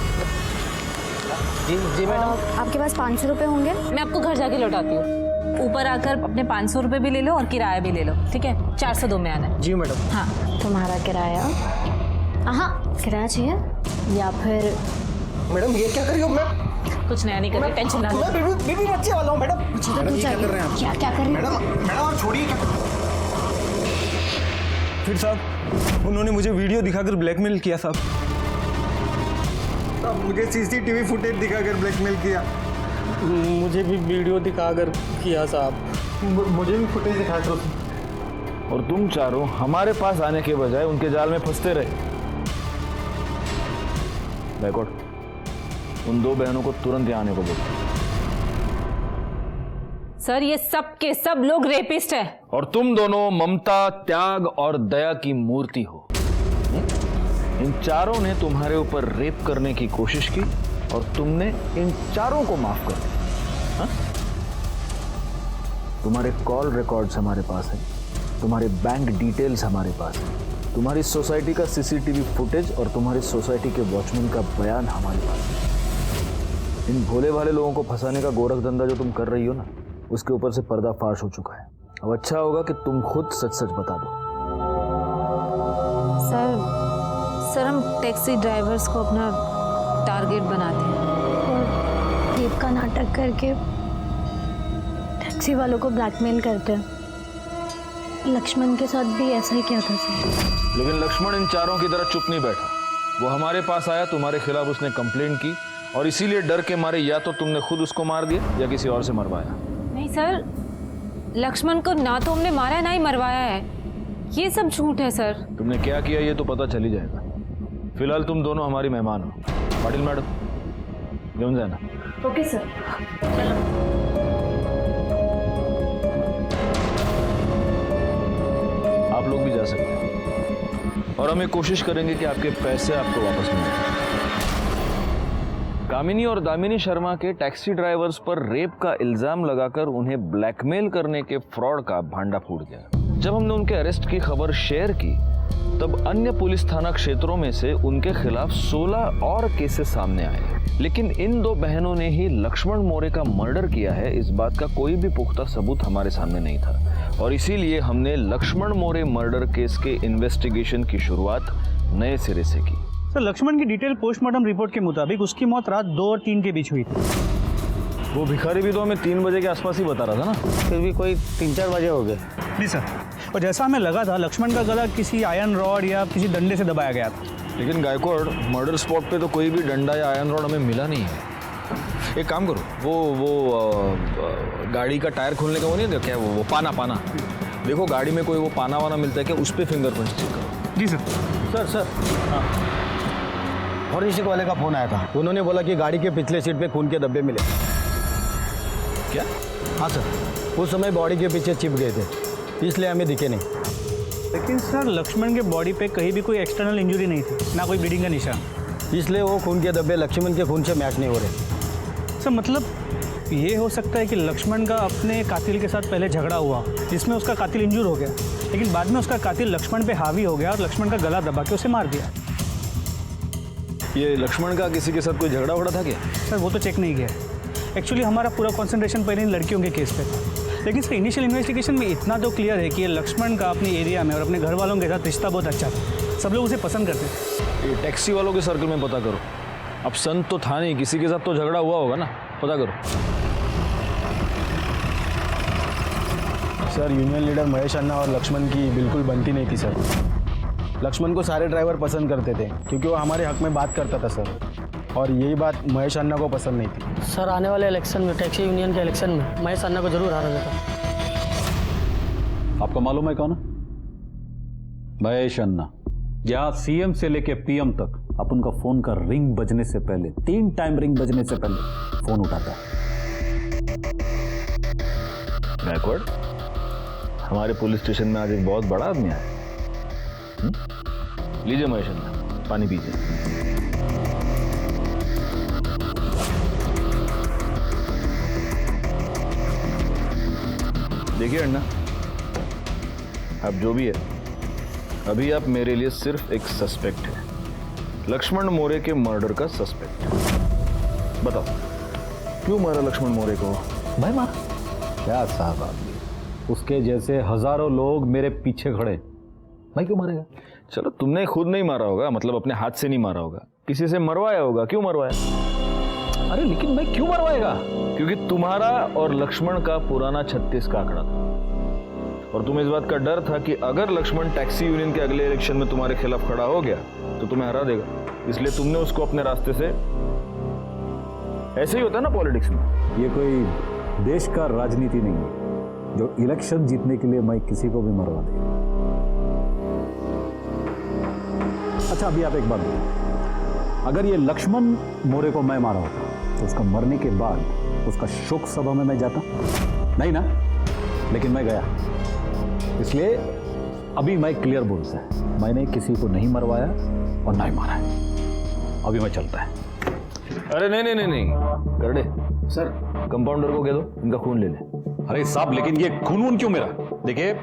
जी मैडम। आपके पास 500 रुपए होंगे? मैं आपको घर जाके लौटाती हूँ। ऊपर आकर अपने 500 रुपए भी ले लो और किराया भी ले लो, ठीक है? 402 में आना है। जी मैडम। हाँ। तुम्हारा किराया? हाँ, किराया चाहिए या फिर? मैडम ये क्या करियो? मैं कुछ नया नहीं कर रही, टेंशन ना लो। मैं बीबी बच्चे वाला हूँ मैडम। क्या कर रहे हैं? क्या कर रहे हैं? मैडम छोड़िए। फिर साहब, उन्होंने मुझे वीडियो दिखाकर ब्लैकमेल किया साहब। मुझे सीसीटीवी फुटेज दिखाकर ब्लैकमेल किया। मुझे भी वीडियो दिखाकर किया साहब। मुझे भी फुटेज दिखा दो। और तुम चारों हमारे पास आने के बजाय उनके जाल में फंसते रहे। बैकवर्ड, उन दो बहनों को तुरंत यहाँ आने को बोलो। सर, ये सब के सब लोग रेपिस्ट हैं। और तुम दोनों ममता, त्याग और दया की मूर्ति हो। इन चारों ने तुम्हारे ऊपर रेप करने की कोशिश की और तुमने इन चारों को माफ कर दिया। तुम्हारे कॉल रिकॉर्ड्स हमारे पास हैं, तुम्हारे बैंक डिटेल्स हमारे पास हैं, तुम्हारी सोसाइटी का सीसीटीवी फुटेज और तुम्हारी सोसाइटी के वॉचमैन का बयान हमारे पास है। इन भोले भाले लोगों को फंसाने का गोरख धंधा जो तुम कर रही हो ना, उसके ऊपर से पर्दाफाश हो चुका है। अब अच्छा होगा कि तुम खुद सच सच बता दो। सर, हम टैक्सी ड्राइवर्स को अपना टारगेट बनाते हैं और रेप का नाटक करके टैक्सी वालों को ब्लैकमेल करते हैं। लक्ष्मण के साथ भी ऐसा ही किया था सर। लेकिन लक्ष्मण इन चारों की तरह चुप नहीं बैठा। वो हमारे पास आया, तुम्हारे खिलाफ उसने कंप्लेंट की और इसीलिए डर के मारे या तो तुमने खुद उसको मार दिया या किसी और से मरवाया। नहीं सर, लक्ष्मण को ना तो हमने मारा है ना ही मरवाया है। ये सब झूठ है सर। तुमने क्या किया ये तो पता चल ही जाएगा। फिलहाल तुम दोनों हमारी मेहमान हो। पाटिल मैडम, घेऊन जाना। Okay sir. आप लोग भी जा सकते हैं और हम ये कोशिश करेंगे कि आपके पैसे आपको वापस मिलें। कामिनी और दामिनी शर्मा के टैक्सी ड्राइवर्स पर रेप का इल्जाम लगाकर उन्हें ब्लैकमेल करने के फ्रॉड का भांडा फूट गया। जब हमने उनके अरेस्ट की खबर शेयर की तब अन्य पुलिस थाना क्षेत्रों में से उनके खिलाफ 16 और केसेस सामने आए। लेकिन इन दो बहनों ने ही लक्ष्मण मोरे का मर्डर किया है, इस बात का कोई भी पुख्ता सबूत हमारे सामने नहीं था और इसीलिए हमने लक्ष्मण मोरे मर्डर केस के इन्वेस्टिगेशन की शुरुआत नए सिरे से की। सर, लक्ष्मण की डिटेल पोस्टमार्टम रिपोर्ट के मुताबिक उसकी मौत रात 2 और 3 के बीच हुई थी। वो भिखारी भी तो हमें 3 बजे के आसपास ही बता रहा था ना। फिर भी कोई 3-4 बजे हो गए। जी सर, और जैसा हमें लगा था लक्ष्मण का गला किसी आयरन रॉड या किसी डंडे से दबाया गया था। लेकिन गायकवाड़, मर्डर स्पॉट पे तो कोई भी डंडा या आयरन रॉड हमें मिला नहीं है। एक काम करो, वो गाड़ी का टायर खोलने का वो नहीं क्या, वो पाना देखो गाड़ी में कोई वो पाना वाना मिलता है क्या, उस पर फिंगरप्रिंट चेक करो। जी सर। सर हाँ, फॉरेंसिक वाले का फोन आया था। उन्होंने बोला कि गाड़ी के पिछले सीट पे खून के धब्बे मिले। क्या? हाँ सर, उस समय बॉडी के पीछे चिप गए थे, इसलिए हमें दिखे नहीं। लेकिन सर, लक्ष्मण के बॉडी पे कहीं भी कोई एक्सटर्नल इंजरी नहीं थी, ना कोई ब्लीडिंग का निशान। इसलिए वो खून के धब्बे लक्ष्मण के खून से मैच नहीं हो रहे। सर मतलब ये हो सकता है कि लक्ष्मण का अपने कातिल के साथ पहले झगड़ा हुआ जिसमें उसका कातिल इंजूर हो गया, लेकिन बाद में उसका कातिल लक्ष्मण पे हावी हो गया और लक्ष्मण का गला दबा के उसे मार दिया। ये लक्ष्मण का किसी के साथ कोई झगड़ा वगड़ा था क्या? सर वो तो चेक नहीं किया। एक्चुअली हमारा पूरा कंसंट्रेशन पहले इन लड़कियों के केस पे था, लेकिन इसका इनिशियल इन्वेस्टिगेशन में इतना तो क्लियर है कि ये लक्ष्मण का अपने एरिया में और अपने घर वालों के साथ रिश्ता बहुत अच्छा था, सब लोग उसे पसंद करते थे। ये टैक्सी वालों के सर्कल में पता करो। अब संत तो था नहीं, किसी के साथ तो झगड़ा हुआ होगा ना, पता करो। सर यूनियन लीडर महेश अन्ना और लक्ष्मण की बिल्कुल बनती नहीं थी सर। लक्ष्मण को सारे ड्राइवर पसंद करते थे क्योंकि वो हमारे हक में बात करता था सर, और यही बात महेश अन्ना को पसंद नहीं थी। सर आने वाले इलेक्शन में, टैक्सी यूनियन के इलेक्शन में महेश अन्ना को जरूर हारा जाता। आपको मालूम है कौन है? महेश अन्ना। यहाँ सीएम से लेके पीएम तक अपन का फोन का रिंग बजने से पहले 3 टाइम रिंग बजने से पहले फोन उठाता है। बैकवर्ड, हमारे पुलिस स्टेशन में आज एक बहुत बड़ा आदमी आया। लीजिए महेश अन्ना, पानी पीजिए। देखिए अन्ना, अब जो भी है, अभी आप मेरे लिए सिर्फ एक सस्पेक्ट है, लक्ष्मण मोरे के मर्डर का सस्पेक्ट। बताओ क्यों मारा लक्ष्मण मोरे को? भाई मारा क्या साहब आदमी, उसके जैसे हजारों लोग मेरे पीछे खड़े, भाई क्यों मारेगा? चलो तुमने खुद नहीं मारा होगा, मतलब अपने हाथ से नहीं मारा होगा, किसी से मरवाया होगा। क्यों मरवाया? अरे लेकिन भाई क्यों मरवाएगा? क्योंकि तुम्हारा और लक्ष्मण का पुराना 36 का आंकड़ा था, और तुम्हें इस बात का डर था कि अगर लक्ष्मण टैक्सी यूनियन के अगले इलेक्शन में तुम्हारे खिलाफ खड़ा हो गया तो तुम्हें हरा देगा, इसलिए तुमने उसको अपने रास्ते से। ऐसे ही होता है ना पॉलिटिक्स में। ये कोई देश का राजनीति नहीं है जो इलेक्शन जीतने के लिए मैं किसी को भी मरवा दे। अच्छा अभी आप एक बात बताओ, अगर ये लक्ष्मण मोरे को मैं मारा होता तो उसका मरने के बाद उसका शोक सभा में मैं जाता? नहीं ना, लेकिन मैं गया। इसलिए अभी मैं क्लियर बोलता है, मैंने किसी को नहीं मरवाया और ना ही मारा है। अभी मैं चलता है। अरे नहीं नहीं नहीं नहीं करडे सर, कंपाउंडर को कह दो इनका खून ले ले। अरे साहब लेकिन ये खून क्यों मेरा? देखिए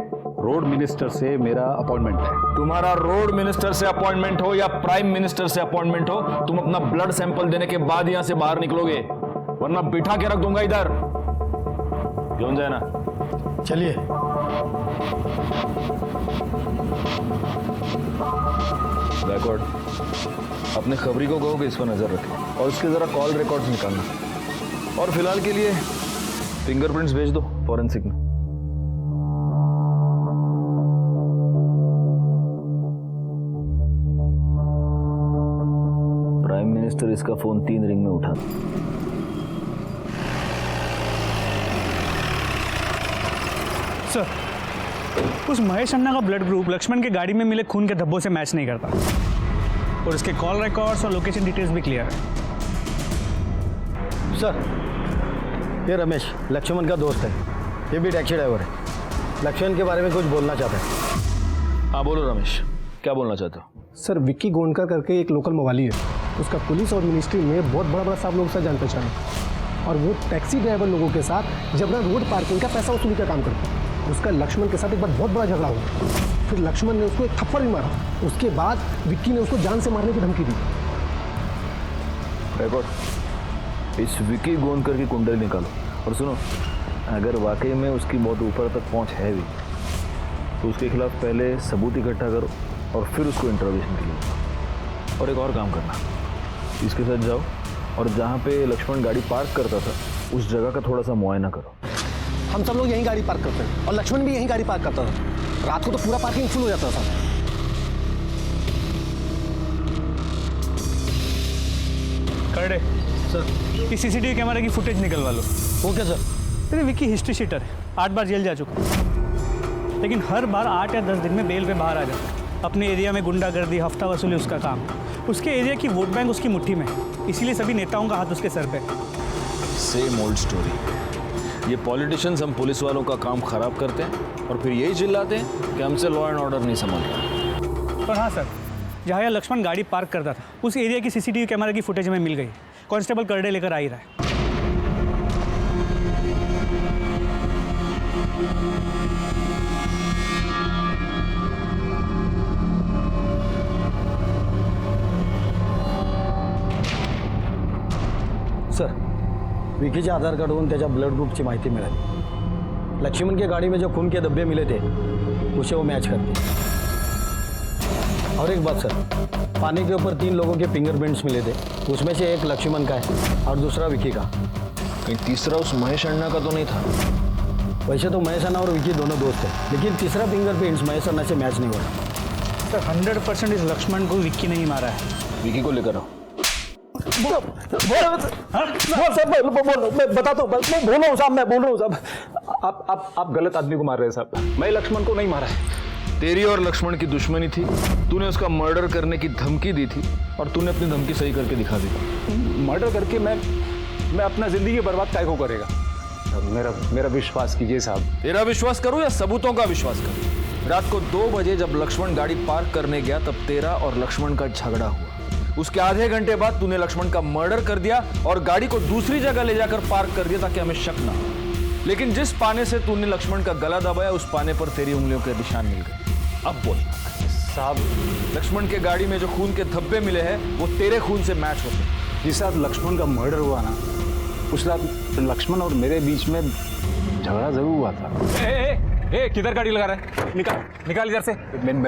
रोड मिनिस्टर से मेरा अपॉइंटमेंट है। तुम्हारा रोड मिनिस्टर से अपॉइंटमेंट हो या प्राइम मिनिस्टर से अपॉइंटमेंट हो, तुम अपना ब्लड सैंपल देने के बाद यहां से बाहर निकलोगे, वरना बिठा के रख दूंगा इधर। क्यों जाए ना? चलिए। बैकवर्ड, अपने खबरी को कहो कि इस पर नजर रखे और उसके जरा कॉल रिकॉर्ड्स निकालना, और फिलहाल के लिए फिंगरप्रिंट्स भेज दो फॉरेंसिक में। प्राइम मिनिस्टर इसका फोन 3 रिंग में उठा। सर उस महेश अन्ना का ब्लड ग्रुप लक्ष्मण के गाड़ी में मिले खून के धब्बों से मैच नहीं करता, और इसके कॉल रिकॉर्ड्स और लोकेशन डिटेल्स भी क्लियर है। सर ये रमेश लक्ष्मण का दोस्त है, ये भी टैक्सी ड्राइवर है, लक्ष्मण के बारे में कुछ बोलना चाहता है। हाँ बोलो रमेश, क्या बोलना चाहते हो? सर विक्की गोंडकर करके एक लोकल मवाली है, उसका पुलिस और मिनिस्ट्री में बहुत बड़ा साहब लोगों से जान पहचान है, और वो टैक्सी ड्राइवर लोगों के साथ जबरन रोड पार्किंग का पैसा वसूली का काम करता है। उसका लक्ष्मण के साथ एक बार बहुत बड़ा झगड़ा हुआ, फिर लक्ष्मण ने उसको एक थप्पड़ भी मारा, उसके बाद विक्की ने उसको जान से मारने की धमकी दी। इस विक्की गोंडकर की कुंडली निकालो, और सुनो, अगर वाकई में उसकी बहुत ऊपर तक पहुंच है भी तो उसके खिलाफ पहले सबूत इकट्ठा करो और फिर उसको इंटरोगेशन के लिए। और एक और काम करना, इसके साथ जाओ और जहाँ पे लक्ष्मण गाड़ी पार्क करता था उस जगह का थोड़ा सा मुआयना करो। हम सब लोग यहीं गाड़ी पार्क करते हैं और लक्ष्मण भी यहीं गाड़ी पार्क करता था। रात को तो पूरा पार्किंग फुल हो जाता था। करडे सर, इस सीसीटीवी कैमरे की फुटेज निकलवा लो। Okay sir. अरे विक्की हिस्ट्री शीटर है, 8 बार जेल जा चुका है, लेकिन हर बार 8 या 10 दिन में बेल पे बाहर आ जाता है। अपने एरिया में गुंडागर्दी, हफ्ता वसूली उसका काम। उसके एरिया की वोट बैंक उसकी मुट्ठी में, इसीलिए सभी नेताओं का हाथ उसके सर पे। Same old story. ये पॉलिटिशियंस हम पुलिस वालों का काम खराब करते हैं और फिर यही चिल्लाते हैं कि हमसे लॉ एंड ऑर्डर नहीं संभल रहा। और हाँ सर, जहाँ यहाँ लक्ष्मण गाड़ी पार्क करता था उस एरिया की सीसीटीवी कैमरा की फुटेज में मिल गई। कांस्टेबल करडे लेकर आ ही रहा है। सर, विकीच्या आधार कार्डवरून त्याच्या ब्लड ग्रुपची माहिती मिळाली। लक्ष्मण के गाड़ी में जो खून के धब्बे मिले थे उसे वो मैच करते। और एक बात सर, पानी के ऊपर 3 लोगों के फिंगरप्रिंट्स मिले थे, उसमें से एक लक्ष्मण का है और दूसरा विकी का। कहीं तीसरा उस महेश अन्ना का तो नहीं था? वैसे तो महेश अन्ना और विकी दोनों दोस्त हैं, लेकिन तीसरा फिंगरप्रिंट्स महेश अन्ना से मैच नहीं हो रहा। सर 100% इस लक्ष्मण को विक्की नहीं मारा है। विकी को लेकर आओ। मैं बताता हूँ, मैं बोल रहा हूँ साहब, मैं बोल रहा हूँ साहब। आप गलत आदमी को मार रहे हैं साहब। मैं लक्ष्मण को नहीं मारा है। तेरी और लक्ष्मण की दुश्मनी थी, तूने उसका मर्डर करने की धमकी दी थी और तूने अपनी धमकी सही करके दिखा दी। मर्डर करके मैं अपना जिंदगी बर्बाद काय को करेगा? मेरा विश्वास कीजिए साहब। तेरा विश्वास करूं या सबूतों का विश्वास करूं? रात को 2 बजे जब लक्ष्मण गाड़ी पार्क करने गया तब तेरा और लक्ष्मण का झगड़ा हुआ। उसके आधे घंटे बाद तूने लक्ष्मण का मर्डर कर दिया और गाड़ी को दूसरी जगह ले जाकर पार्क कर दिया ताकि हमें शक ना हो। लेकिन जिस पाने से तूने लक्ष्मण का गला दबाया उस पाने पर तेरी उंगलियों के निशान मिल गए। अब बोल साहब, लक्ष्मण के गाड़ी में जो खून के धब्बे मिले हैं वो तेरे खून से मैच होते। जिस रात लक्ष्मण का मर्डर हुआ ना, उस रात लक्ष्मण और मेरे बीच में झगड़ा जरूर हुआ था। ए, किधर गाड़ी लगा रहा है? निकाल इधर से।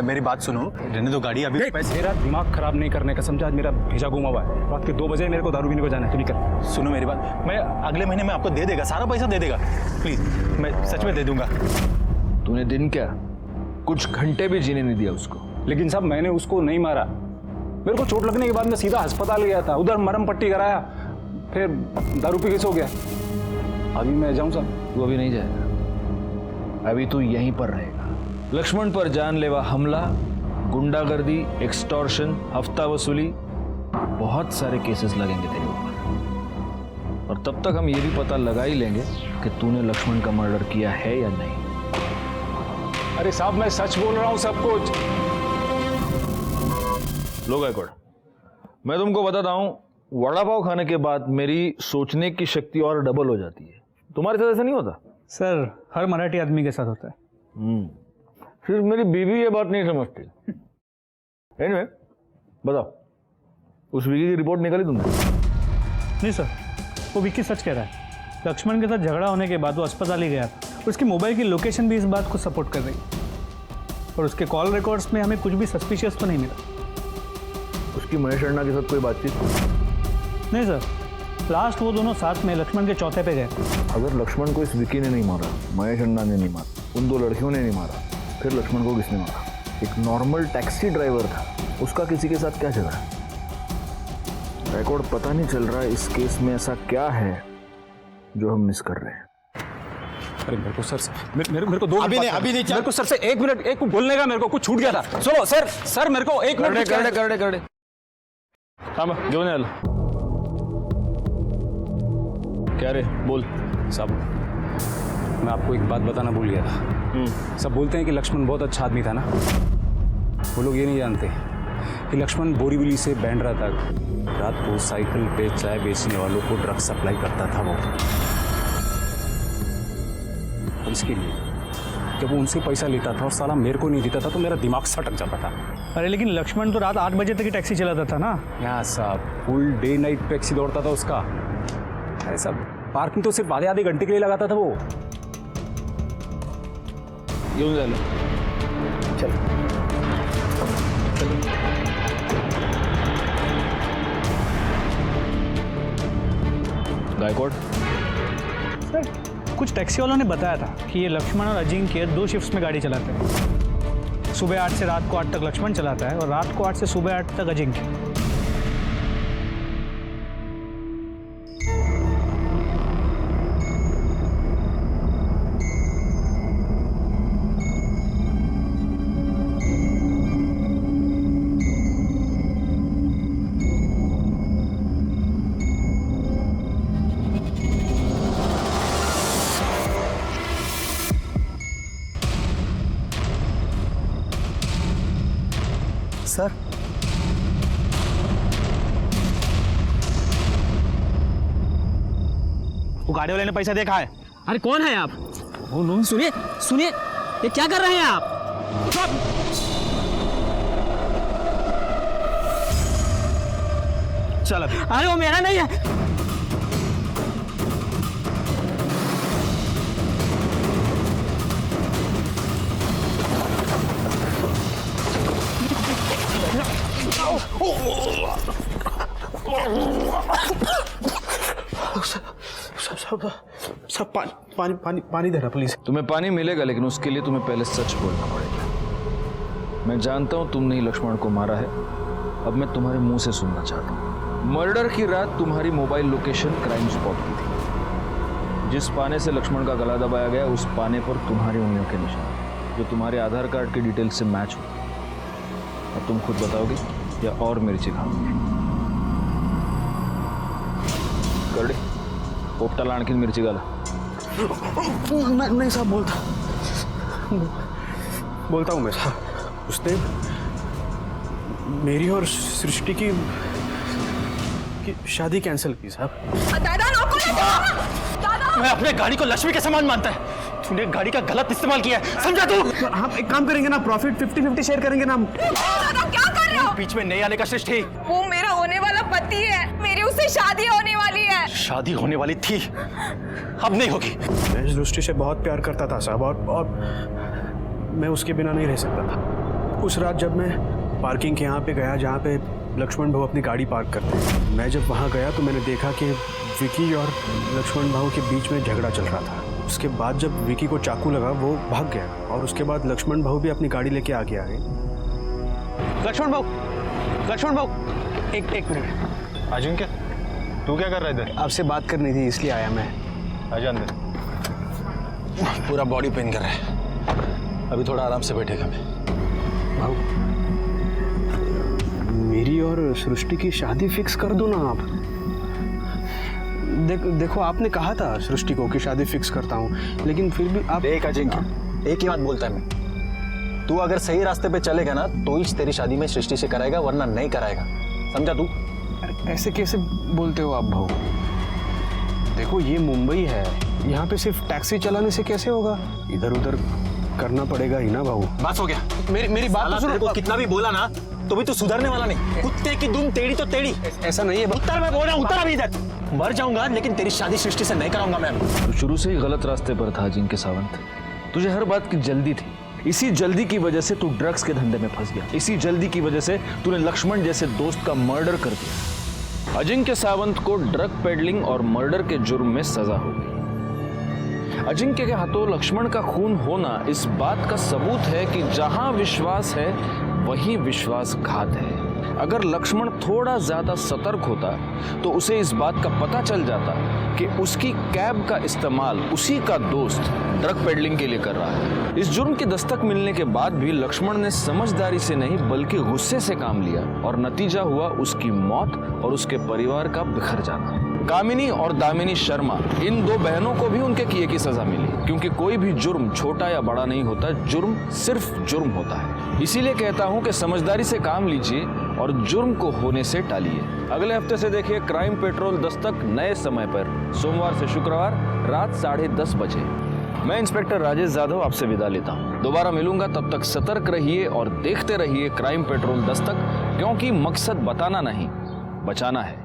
मेरी बात सुनो, रहने दो गाड़ी अभी। मेरा दिमाग खराब नहीं करने का, समझा? आज मेरा भेजा घुमा हुआ है। रात के 2 बजे मेरे को दारू पीने को जाना है। तो निकल। सुनो मेरी बात, मैं अगले महीने में आपको दे देगा, सारा पैसा दे देगा। प्लीज, मैं सच में दे दूंगा। तूने दिन क्या कुछ घंटे भी जीने नहीं दिया उसको। लेकिन साहब मैंने उसको नहीं मारा। मेरे को चोट लगने के बाद मैं सीधा अस्पताल गया था, उधर मरहम पट्टी कराया, फिर दारू पी के सो गया। अभी मैं जाऊँ साहब? तू अभी नहीं जाएगा, अभी तू यहीं पर रहेगा। लक्ष्मण पर जानलेवा हमला, गुंडागर्दी, एक्सटॉर्शन, हफ्ता वसूली, बहुत सारे केसेस लगेंगे तेरे ऊपर। और तब तक हम ये भी पता लगा ही लेंगे कि तूने लक्ष्मण का मर्डर किया है या नहीं। अरे साहब, मैं सच बोल रहा हूं सब कुछ। लो गायकवाड़, मैं तुमको बताता हूं, वड़ा पाव खाने के बाद मेरी सोचने की शक्ति और डबल हो जाती है। तुम्हारे साथ ऐसा नहीं होता? सर हर मराठी आदमी के साथ होता है। सिर्फ मेरी बीवी ये बात नहीं समझती। एनीवे, बताओ, उस विकी की रिपोर्ट निकाली तुमने? नहीं सर, वो विक्की सच कह रहा है। लक्ष्मण के साथ झगड़ा होने के बाद वो अस्पताल ही गया था। उसकी मोबाइल की लोकेशन भी इस बात को सपोर्ट कर रही है और उसके कॉल रिकॉर्ड्स में हमें कुछ भी सस्पिशियस तो नहीं मिला। उसकी महेश अन्ना के साथ कोई बातचीत? नहीं सर, लास्ट वो दोनों साथ में लक्ष्मण के चौथे पे गए। अगर लक्ष्मण को इस विकी ने नहीं मारा, महेश अन्ना ने नहीं मारा, उन 2 लड़कियों ने नहीं मारा, फिर लक्ष्मण को किसने मारा? एक नॉर्मल टैक्सी ड्राइवर था, उसका किसी के साथ क्या झगड़ा? रिकॉर्ड पता नहीं चल रहा इस केस में ऐसा क्या है जो हम मिस कर रहे हैं। अरे मेरे को सर मेरे को 2 अभी नहीं मेरे को सर से 1 मिनट एक बोलने का मेरे को कुछ छूट गया था। सुनो सर मेरे को 1 मिनट करडे थांबा, घेऊन याल। क्या रे, बोल। साहब, मैं आपको एक बात बताना भूल गया था। सब बोलते हैं कि लक्ष्मण बहुत अच्छा आदमी था ना। वो लोग ये नहीं जानते कि लक्ष्मण बोरीवली से बैंड्रा तक रात को साइकिल पे चाय बेचने वालों को ड्रग सप्लाई करता था वो। और इसके लिए जब वो उनसे पैसा लेता था और साला मेरे को नहीं देता था तो मेरा दिमाग सटक जाता था। अरे लेकिन लक्ष्मण तो रात 8 बजे तक ही टैक्सी चलाता था ना। यहाँ साहब फुल डे नाइट टैक्सी दौड़ता था उसका। अरे सब पार्किंग तो सिर्फ आधे घंटे के लिए लगाता था वो। घेऊन जाल। चल गायकवाड़, सर कुछ टैक्सी वालों ने बताया था कि ये लक्ष्मण और अजिंक्य 2 शिफ्ट्स में गाड़ी चलाते हैं। सुबह 8 से रात को 8 तक लक्ष्मण चलाता है और रात को 8 से सुबह 8 तक अजिंक्य। सर वो गाड़ी वाले ने पैसा देखा है। अरे कौन है आप? सुनिए सुनिए, ये क्या कर रहे हैं आप? चल अभी। अरे वो मेरा नहीं है। सब पानी पानी पानी दे रहा पुलिस। तुम्हें पानी मिलेगा, लेकिन उसके लिए तुम्हें पहले सच बोलना पड़ेगा। मैं जानता हूं तुमने ही लक्ष्मण को मारा है। अब मैं तुम्हारे मुंह से सुनना चाहता हूं। मर्डर की रात तुम्हारी मोबाइल लोकेशन क्राइम स्पॉट की थी। जिस पाने से लक्ष्मण का गला दबाया गया, उस पाने पर तुम्हारी उंगलियों के निशान, जो तुम्हारे आधार कार्ड के डिटेल से मैच हो। अब तुम खुद बताओगे या और मिर्ची खाओगे? करडे पोपटाला आणखीन मिरची घाला। नहीं साहब, बोलता हूँ मैं साहब। उसने मेरी और सृष्टि की शादी कैंसिल की साहब। दादा दादा, मैं अपने गाड़ी को लक्ष्मी के समान मानता है। तूने गाड़ी का गलत इस्तेमाल किया है, समझा तू? हम एक काम करेंगे ना, प्रॉफिट 50-50 शेयर करेंगे ना। दादा क्या कर रहे हो? बीच में नहीं आने का सृष्टि। वो मेरा होने वाला पति है, मेरी उससे शादी होने वाली है। शादी होने वाली थी, अब नहीं होगी। मैं इस दृष्टि से बहुत प्यार करता था साहब, और मैं उसके बिना नहीं रह सकता था। उस रात जब मैं पार्किंग के यहाँ पे गया जहाँ पे लक्ष्मण भाऊ अपनी गाड़ी पार्क करते हैं, मैं जब वहाँ गया तो मैंने देखा कि विकी और लक्ष्मण भाऊ के बीच में झगड़ा चल रहा था। उसके बाद जब विकी को चाकू लगा, वो भाग गया, और उसके बाद लक्ष्मण भाऊ भी अपनी गाड़ी लेके आगे आ गए। लक्ष्मण भाऊ, एक मिनट। अजिंक्य, तू क्या कर रहा है इधर? आपसे बात करनी थी, इसलिए आया मैं। आजा अंदर। पूरा बॉडी पेन कर रहा है, अभी थोड़ा आराम से बैठेगा मैं। भाऊ, मेरी और सृष्टि की शादी फिक्स कर दो ना आप। देखो आपने कहा था सृष्टि को कि शादी फिक्स करता हूँ, लेकिन फिर भी आप। देख अजिंक्य, एक ही बात बोलता है मैं, तू अगर सही रास्ते पे चलेगा ना तो ही तेरी शादी में सृष्टि से कराएगा, वरना नहीं कराएगा, समझा तू? ऐसे कैसे बोलते हो आप भाऊ? देखो ये मुंबई है, यहाँ पे सिर्फ टैक्सी चलाने से कैसे होगा? इधर उधर करना पड़ेगा ही ना भाऊ। बस हो गया। मेरी बात तो सुनो। कितना भी बोला ना तो भी तू सुधरने वाला नहीं। कुत्ते की दुम टेढ़ी तो टेढ़ी। ऐसा नहीं है। उत्तर मैं बोल रहा हूँ, उत्तर अभी इधर। मर जाऊंगा लेकिन तेरी शादी सृष्टि से नहीं कराऊंगा मैं। तू शुरू से ही गलत रास्ते पर था अजिंक्य सावंत। तुझे हर बात की जल्दी थी। इसी जल्दी की वजह से तू ड्रग्स के धंधे में फंस गया। इसी जल्दी की वजह से तूने लक्ष्मण जैसे दोस्त का मर्डर कर दिया। अजिंक्य सावंत को ड्रग पेडलिंग और मर्डर के जुर्म में सजा हो गई। अजिंक्य के हाथों लक्ष्मण का खून होना इस बात का सबूत है कि जहां विश्वास है वहीं विश्वासघात है। अगर लक्ष्मण थोड़ा ज्यादा सतर्क होता तो उसे इस बात का पता चल जाता कि उसकी कैब का इस्तेमाल उसी का दोस्त ड्रग पेडलिंग के लिए कर रहा है। इस जुर्म की दस्तक मिलने के बाद भी लक्ष्मण ने समझदारी से नहीं बल्कि गुस्से से काम लिया, और नतीजा हुआ उसकी मौत और उसके परिवार का बिखर जाना। कामिनी और दामिनी शर्मा, इन दो बहनों को भी उनके किए की सजा मिली, क्योंकि कोई भी जुर्म छोटा या बड़ा नहीं होता, जुर्म सिर्फ जुर्म होता है। इसीलिए कहता हूं कि समझदारी से काम लीजिए और जुर्म को होने से टालिए। अगले हफ्ते से देखिए क्राइम पेट्रोल दस्तक नए समय पर, सोमवार से शुक्रवार रात 10:30 बजे। मैं इंस्पेक्टर राजेश यादव आपसे विदा लेता हूं। दोबारा मिलूंगा, तब तक सतर्क रहिए और देखते रहिए क्राइम पेट्रोल दस्तक, क्योंकि मकसद बताना नहीं, बचाना है।